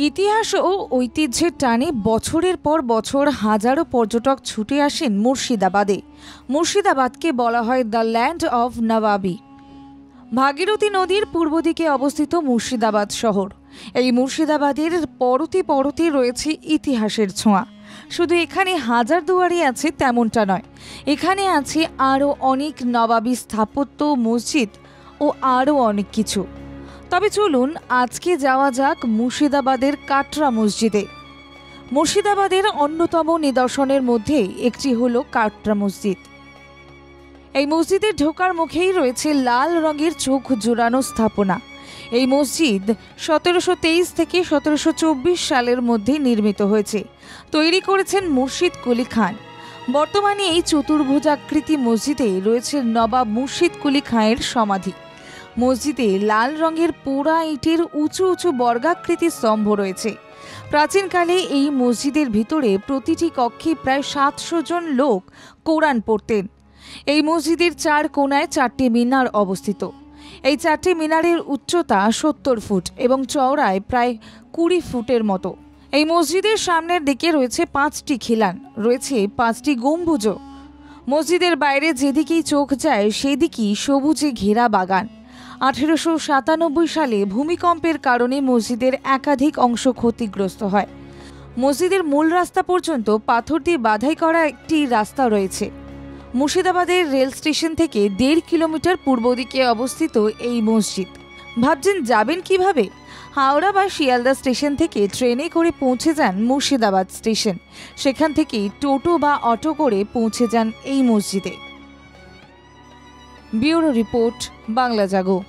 ইতিহাস ও ঐতিহ্যের টানে বছরের পর বছর হাজারো পর্যটক ছুটে আসেন মুর্শিদাবাদে। মুর্শিদাবাদকে বলা হয় দ্য ল্যান্ড অফ নবাবি। ভাগীরথী নদীর পূর্ব দিকে অবস্থিত মুর্শিদাবাদ শহর। এই মুর্শিদাবাদের পরতে পরতে রয়েছে ইতিহাসের ছোঁয়া। শুধু এখানে হাজারদুয়ারি আছে তেমনটা নয়, এখানে আছে আরও অনেক নবাবী স্থাপত্য, মসজিদ ও আরও অনেক কিছু। তবে চলুন আজকে যাওয়া যাক মুর্শিদাবাদের কাটরা মসজিদে। মুর্শিদাবাদের অন্যতম নিদর্শনের মধ্যে একটি হলো কাটরা মসজিদ। এই মসজিদে ঢোকার মুখেই রয়েছে লাল রঙের চোখ জোড়ানো স্থাপনা। এই মসজিদ 1723 থেকে 1724 সালের মধ্যে নির্মিত হয়েছে। তৈরি করেছেন মুর্শিদ কুলি খান। বর্তমানে এই চতুর্ভুজাকৃতি মসজিদে রয়েছে নবাব মুর্শিদ কুলি খাঁয়ের সমাধি। মসজিদে লাল রঙের পোড়া ইটের উঁচু উঁচু বর্গাকৃতি স্তম্ভ রয়েছে। প্রাচীনকালে এই মসজিদের ভিতরে প্রতিটি কক্ষে প্রায় 700 জন লোক কোরআন পড়তেন। এই মসজিদের 4 কোণায় 4টি মিনার অবস্থিত। এই 4টি মিনারের উচ্চতা 70 ফুট এবং চওড়ায় প্রায় 20 ফুটের মতো। এই মসজিদের সামনের দিকে রয়েছে 5টি খিলান, রয়েছে 5টি গম্বুজও। মসজিদের বাইরে যেদিকেই চোখ যায় সেদিকেই সবুজে ঘেরা বাগান। 1897 সালে ভূমিকম্পের কারণে মসজিদের একাধিক অংশ ক্ষতিগ্রস্ত হয়। মসজিদের মূল রাস্তা পর্যন্ত পাথর দিয়ে বাঁধাই করা একটি রাস্তা রয়েছে। মুর্শিদাবাদের রেল স্টেশন থেকে 1.5 কিলোমিটার পূর্ব দিকে অবস্থিত এই মসজিদ। ভাবছেন যাবেন কিভাবে? হাওড়া বা শিয়ালদা স্টেশন থেকে ট্রেনে করে পৌঁছে যান মুর্শিদাবাদ স্টেশন। সেখান থেকে টোটো বা অটো করে পৌঁছে যান এই মসজিদে। ব্যুরো রিপোর্ট, বাংলা জাগো।